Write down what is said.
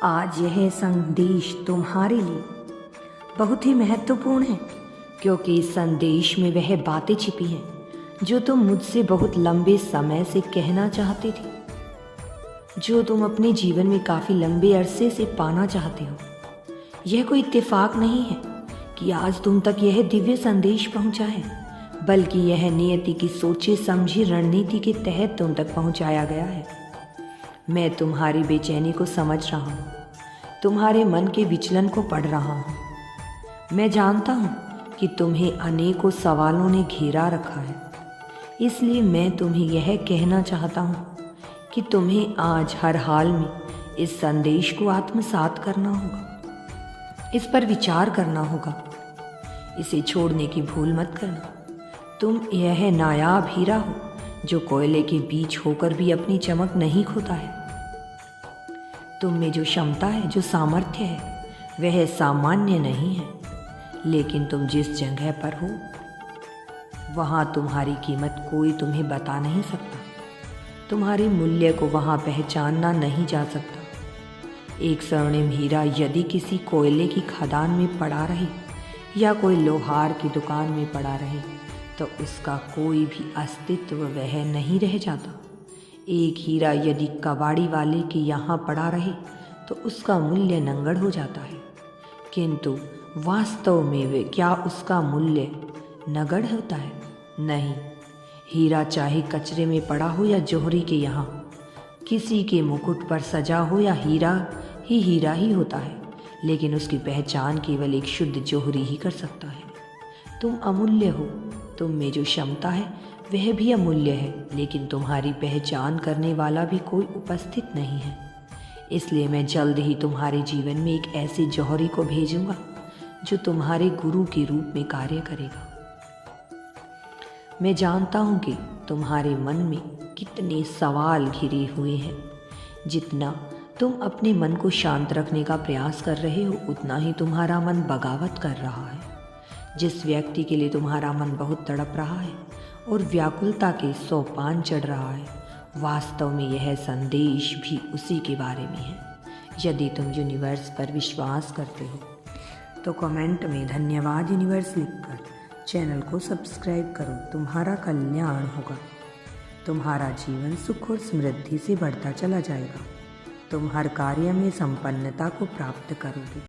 आज यह संदेश तुम्हारे लिए बहुत ही महत्वपूर्ण है, क्योंकि इस संदेश में वह बातें छिपी हैं जो तुम मुझसे बहुत लंबे समय से कहना चाहते थे, जो तुम अपने जीवन में काफ़ी लंबे अरसे से पाना चाहते हो। यह कोई इत्तेफाक नहीं है कि आज तुम तक यह दिव्य संदेश पहुंचा है, बल्कि यह नियति की सोची समझी रणनीति के तहत तुम तक पहुंचाया गया है। मैं तुम्हारी बेचैनी को समझ रहा हूँ, तुम्हारे मन के विचलन को पढ़ रहा हूँ। मैं जानता हूँ कि तुम्हें अनेकों सवालों ने घेरा रखा है, इसलिए मैं तुम्हें यह कहना चाहता हूँ कि तुम्हें आज हर हाल में इस संदेश को आत्मसात करना होगा, इस पर विचार करना होगा। इसे छोड़ने की भूल मत करना। तुम यह नायाब हीरा हो जो कोयले के बीच होकर भी अपनी चमक नहीं खोता है। तुम में जो क्षमता है, जो सामर्थ्य है, वह सामान्य नहीं है, लेकिन तुम जिस जगह पर हो वहाँ तुम्हारी कीमत कोई तुम्हें बता नहीं सकता। तुम्हारे मूल्य को वहाँ पहचानना नहीं जा सकता। एक स्वर्णिम हीरा यदि किसी कोयले की खदान में पड़ा रहे या कोई लोहार की दुकान में पड़ा रहे तो उसका कोई भी अस्तित्व वह नहीं रह जाता। एक हीरा यदि कबाड़ी वाले के यहाँ पड़ा रहे तो उसका मूल्य नंगड़ हो जाता है, किंतु वास्तव में वे क्या उसका मूल्य नगड़ होता है? नहीं। हीरा चाहे कचरे में पड़ा हो या जौहरी के यहाँ, किसी के मुकुट पर सजा हो या हीरा ही होता है, लेकिन उसकी पहचान केवल एक शुद्ध जौहरी ही कर सकता है। तुम अमूल्य हो। तुम में जो क्षमता है वह भी अमूल्य है, लेकिन तुम्हारी पहचान करने वाला भी कोई उपस्थित नहीं है। इसलिए मैं जल्द ही तुम्हारे जीवन में एक ऐसे जौहरी को भेजूंगा जो तुम्हारे गुरु के रूप में कार्य करेगा। मैं जानता हूँ कि तुम्हारे मन में कितने सवाल घिरे हुए हैं। जितना तुम अपने मन को शांत रखने का प्रयास कर रहे हो, उतना ही तुम्हारा मन बगावत कर रहा है। जिस व्यक्ति के लिए तुम्हारा मन बहुत तड़प रहा है और व्याकुलता के सोपान चढ़ रहा है, वास्तव में यह संदेश भी उसी के बारे में है। यदि तुम यूनिवर्स पर विश्वास करते हो तो कमेंट में धन्यवाद यूनिवर्स लिखकर चैनल को सब्सक्राइब करो। तुम्हारा कल्याण होगा। तुम्हारा जीवन सुख और समृद्धि से बढ़ता चला जाएगा। तुम हर कार्य में संपन्नता को प्राप्त करोगे।